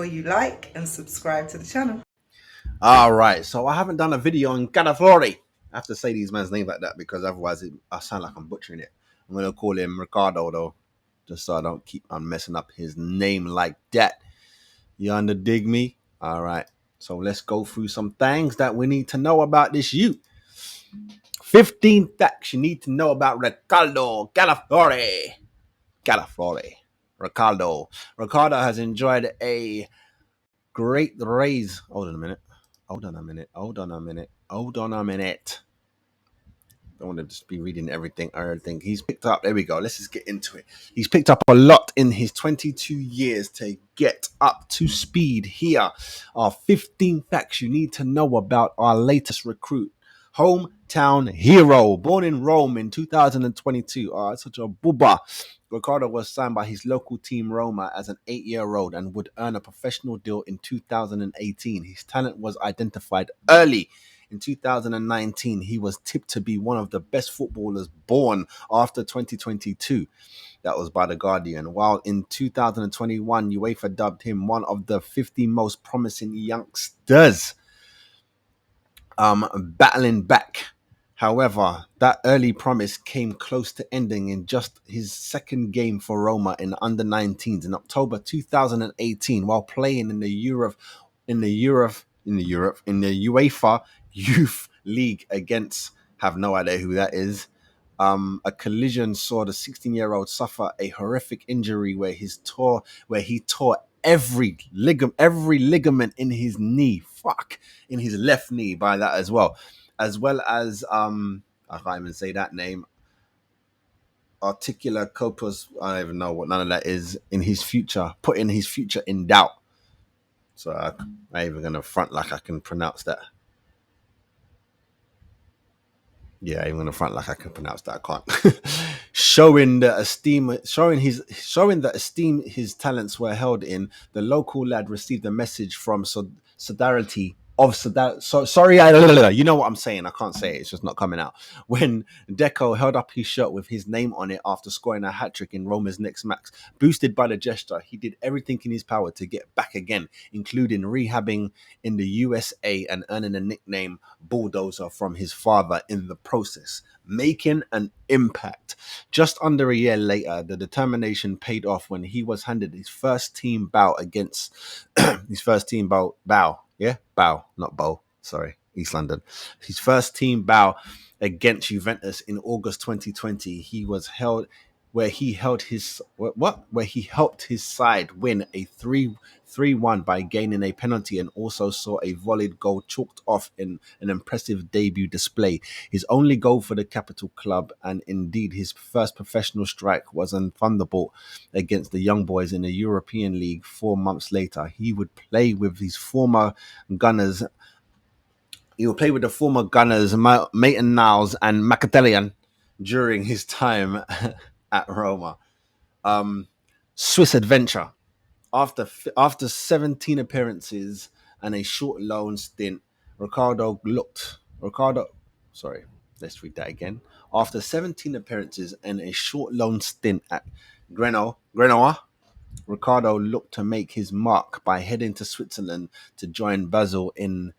You like and subscribe to the channel. All right, so I haven't done a video on Calafiori. I have to say these man's name like that because otherwise I sound like I'm butchering it. I'm gonna call him Ricardo though, just so I don't keep on messing up his name like that. You under dig me? All right, so let's go through some things that we need to know about this youth. 15 facts you need to know about Ricardo Calafiori. Calafiori. Ricardo has enjoyed a great raise. Hold on a minute. Don't want to just be reading everything. He's picked up. There we go. Let's just get into it. He's picked up a lot in his 22 years to get up to speed. Here are 15 facts you need to know about our latest recruit. Hometown hero, born in Rome in 2022. Such a booba. Ricardo was signed by his local team Roma as an 8-year-old and would earn a professional deal in 2018. His talent was identified early. In 2019, he was tipped to be one of the best footballers born after 2022. That was by The Guardian. While in 2021, UEFA dubbed him one of the 50 most promising youngsters battling back. However, that early promise came close to ending in just his second game for Roma in under-19s in October 2018, while playing in the UEFA Youth League against, have no idea who that is. A collision saw the 16-year-old suffer a horrific injury where he tore every ligament in his knee. In his left knee by that as well as I can't even say that name. Articular corpus. I don't even know what none of that is. In his future, putting his future in doubt. So I'm even gonna front like I can pronounce that. Yeah, I'm gonna front like I can pronounce that. I can't. showing the esteem his talents were held in. The local lad received a message from solidarity sorry, you know what I'm saying. I can't say it. It's just not coming out. When Deco held up his shirt with his name on it after scoring a hat-trick in Roma's next match, boosted by the gesture, he did everything in his power to get back again, including rehabbing in the USA and earning a nickname Bulldozer from his father in the process, making an impact. Just under a year later, the determination paid off when he was handed his first team bow against his first team bow. Yeah, bow, not bow. Sorry, East London. His first team bow against Juventus in August 2020. He was held where he held his where he helped his side win a 3-1 by gaining a penalty and also saw a volleyed goal chalked off in an impressive debut display. His only goal for the capital club, and indeed his first professional strike, was on Thunderbolt against the Young Boys in the European League 4 months later. He would play with the former Gunners, Maitland Niles and Mkhitaryan during his time at Roma. Swiss adventure. After 17 appearances and a short loan stint, sorry, let's read that again. After 17 appearances and a short loan stint at Genoa, Ricardo looked to make his mark by heading to Switzerland to join Basel in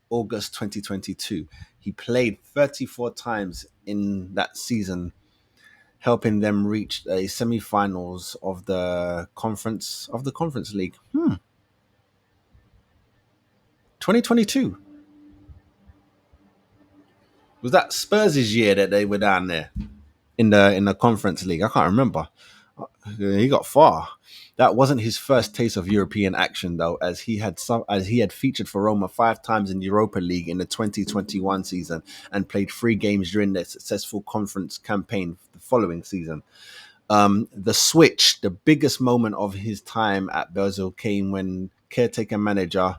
August 2022. He played 34 times in that season, helping them reach a semi-finals of the Conference League. 2022. Was that Spurs' year that they were down there in the Conference League? I can't remember. He got far. That wasn't his first taste of European action, though, as he had featured for Roma 5 times in the Europa League in the 2021 season and played 3 games during their successful conference campaign the following season. The switch, the biggest moment of his time at Basel, came when caretaker manager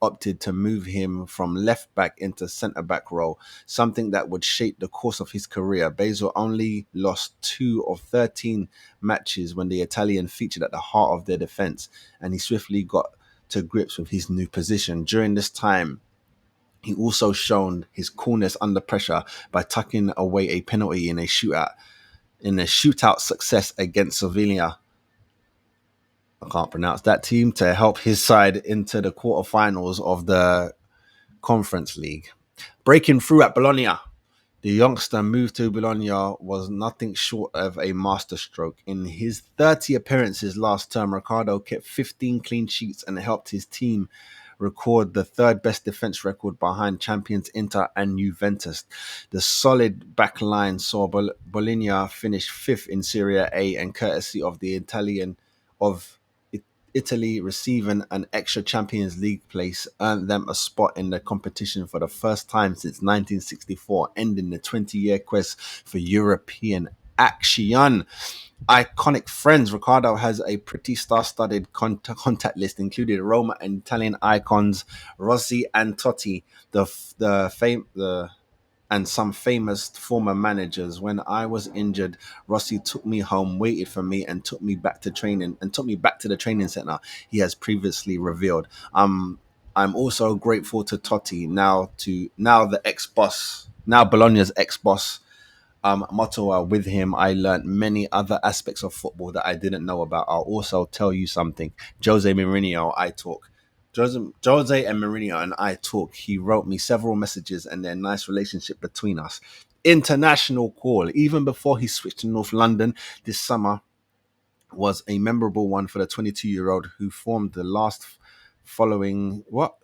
opted to move him from left back into centre back role, something that would shape the course of his career. Basel only lost 2 of 13 matches when the Italian featured at the heart of their defence, and he swiftly got to grips with his new position. During this time, he also shown his coolness under pressure by tucking away a penalty in a shootout success against Sevilla. I can't pronounce that team, to help his side into the quarterfinals of the Conference League. Breaking through at Bologna, the youngster move to Bologna was nothing short of a masterstroke. In his 30 appearances last term, Ricardo kept 15 clean sheets and helped his team record the third best defense record behind champions Inter and Juventus. The solid back line saw Bologna finish fifth in Serie A, and courtesy of the Italian of Italy receiving an extra Champions League place earned them a spot in the competition for the first time since 1964, ending the 20-year quest for European action. Iconic friends, Ricardo has a pretty star-studded contact list, including Roma and Italian icons Rossi and Totti, the and some famous former managers. When I was injured, Rossi took me home, waited for me, and took me back to training and took me back to the training center. He has previously revealed. I'm also grateful to Totti, now the ex-boss, now Bologna's ex-boss. Motto with him, I learned many other aspects of football that I didn't know about. I'll also tell you something. Jose and Mourinho and I talk. He wrote me several messages and their nice relationship between us. International call. Even before he switched to North London this summer was a memorable one for the 22-year-old who formed the last following what?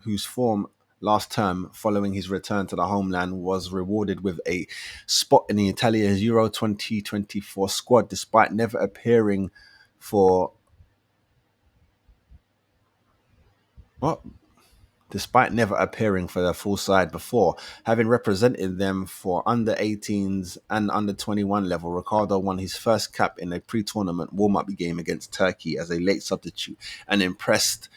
Whose form last term following his return to the homeland was rewarded with a spot in the Italia's Euro 2024 squad despite never appearing for what? Despite never appearing for their full side before. Having represented them for under 18s and under 21 level, Ricardo won his first cap in a pre-tournament warm-up game against Turkey as a late substitute and impressed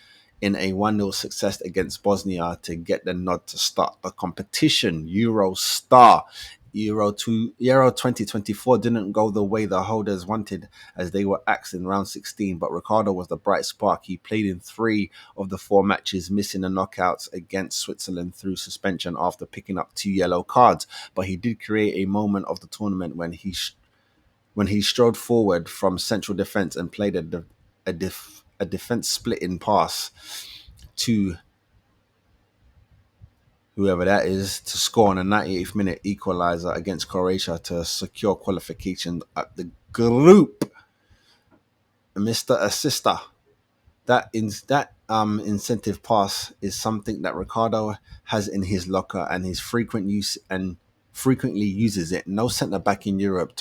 in a 1-0 success against Bosnia to get the nod to start the competition. Euro 2024 didn't go the way the holders wanted as they were axed in round 16, but Ricardo was the bright spark. He played in 3 of the 4 matches, missing the knockouts against Switzerland through suspension after picking up 2 yellow cards. But he did create a moment of the tournament when he strode forward from central defence and played a defence splitting pass to whoever that is to score on a 98th minute equaliser against Croatia to secure qualification at the group. Mr. Assister. That incentive pass is something that Ricardo has in his locker, and his frequently uses it. No centre back in Europe in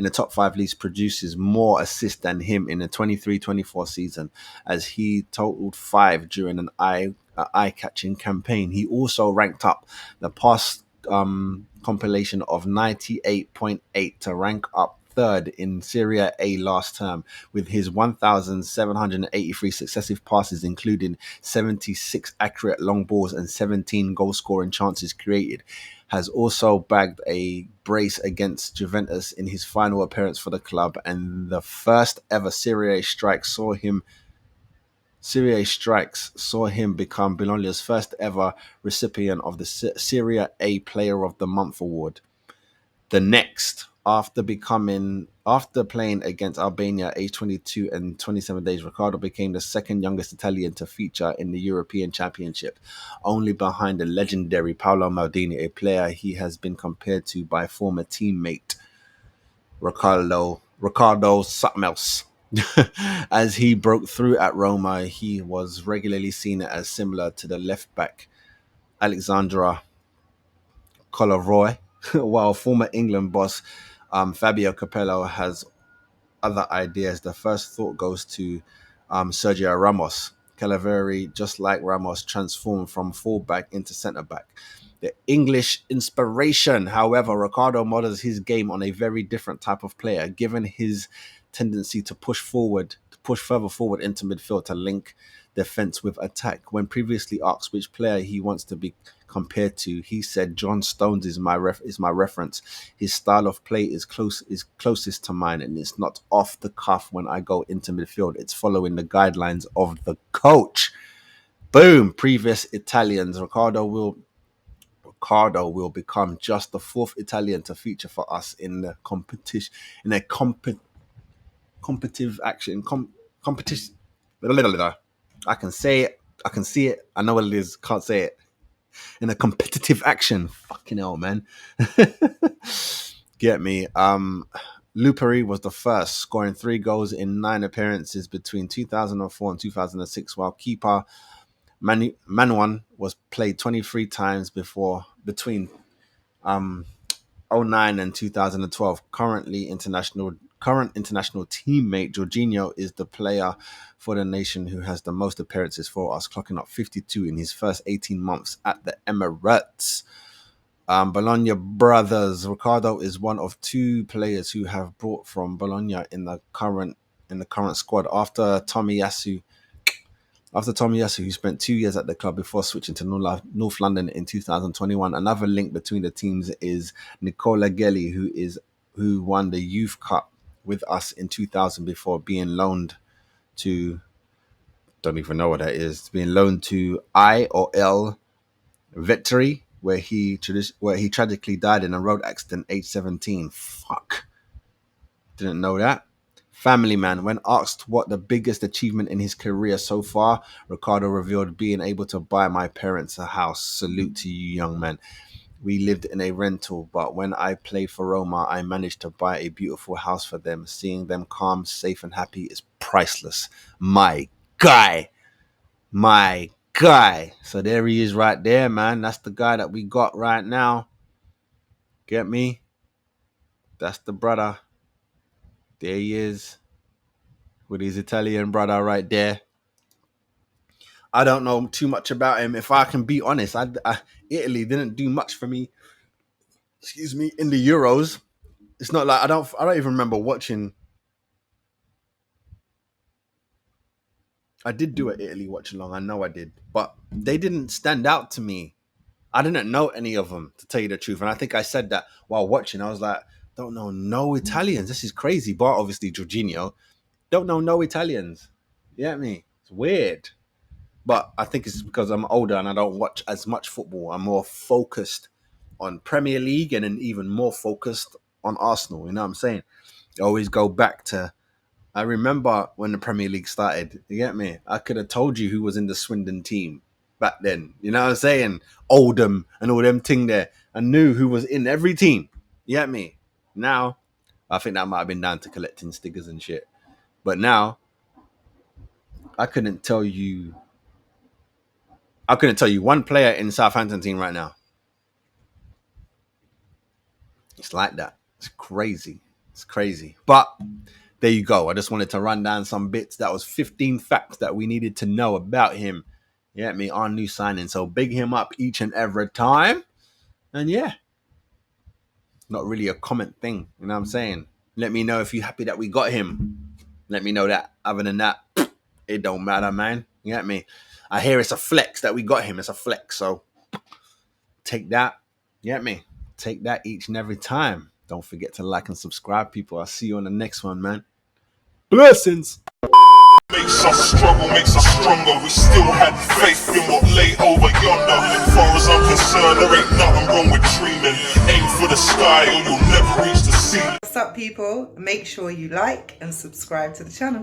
the top 5 leagues produces more assists than him in the 23-24 season, as he totaled 5 during an eye-catching campaign. He also ranked up the pass compilation of 98.8 to rank up third in Serie A last term with his 1,783 successive passes, including 76 accurate long balls and 17 goal-scoring chances created. Has also bagged a brace against Juventus in his final appearance for the club, and the first ever Serie A strikes saw him become Bologna's first ever recipient of the Serie A Player of the Month award. The next, after playing against Albania aged 22 and 27 days, Ricardo became the second youngest Italian to feature in the European Championship, only behind the legendary Paolo Maldini, a player he has been compared to by former teammate Ricardo something else. As he broke through at Roma, he was regularly seen as similar to the left back Alexandra Calafiori, while former England boss Fabio Capello has other ideas. The first thought goes to Sergio Ramos. Calafiori, just like Ramos, transformed from fullback into centre-back. The English inspiration, however, Ricardo models his game on a very different type of player, given his tendency to push further forward into midfield to link defense with attack. When previously asked which player he wants to be compared to, he said John Stones is my reference. His style of play is closest to mine, and it's not off the cuff when I go into midfield. It's following the guidelines of the coach. Boom! Previous Italians. Ricardo will become just the 4th Italian to feature for us in the competition competitive action, competition. I can say it. I can see it. I know what it is. Can't say it. In a competitive action. Fucking hell, man. Get me. Lupari was the first, scoring 3 goals in 9 appearances between 2004 and 2006, while keeper Manuan was played 23 times between 09 and 2012. Current international teammate Jorginho is the player for the nation who has the most appearances for us, clocking up 52 in his first 18 months at the Emirates. Bologna brothers. Ricardo is one of 2 players who have brought from Bologna in the current squad after Tomiyasu, who spent 2 years at the club before switching to North London in 2021. Another link between the teams is Nicola Gelli, who won the Youth Cup with us in 2000 before being loaned to, don't even know what that is, being loaned to IOL Vetteri, where he tragically died in a road accident age 17. Fuck. Didn't know that. Family man. When asked what the biggest achievement in his career so far, Ricardo revealed being able to buy my parents a house. Salute to you, young man. We lived in a rental, but when I played for Roma, I managed to buy a beautiful house for them. Seeing them calm, safe, and happy is priceless. My guy. My guy. So there he is right there, man. That's the guy that we got right now. Get me? That's the brother. There he is. With his Italian brother right there. I don't know too much about him. If I can be honest, Italy didn't do much for me. Excuse me, in the Euros. It's not like I don't even remember watching. I did do an Italy watch along. I know I did, but they didn't stand out to me. I didn't know any of them, to tell you the truth. And I think I said that while watching. I was like, don't know no Italians. This is crazy. But obviously Jorginho, don't know no Italians. You get me? It's weird. But I think it's because I'm older and I don't watch as much football. I'm more focused on Premier League and then even more focused on Arsenal. You know what I'm saying? I always go back to, I remember when the Premier League started. You get me? I could have told you who was in the Swindon team back then. You know what I'm saying? Oldham and all them ting there. I knew who was in every team. You get me? Now, I think that might have been down to collecting stickers and shit. But now, I couldn't tell you one player in the Southampton team right now. It's like that. It's crazy. It's crazy. But there you go. I just wanted to run down some bits. That was 15 facts that we needed to know about him. You get me? Our new signing. So big him up each and every time. And yeah, not really a comment thing. You know what I'm saying? Let me know if you're happy that we got him. Let me know that. Other than that, it don't matter, man. You get me? I hear it's a flex that we got him. It's a flex. So take that. You get me? Take that each and every time. Don't forget to like and subscribe, people. I'll see you on the next one, man. Blessings. Makes us struggle, makes us stronger. We still had faith in what lay over yonder. As far as I'm concerned, there ain't nothing wrong with dreaming. Aim for the sky or you'll never reach the ceiling. What's up, people? Make sure you like and subscribe to the channel.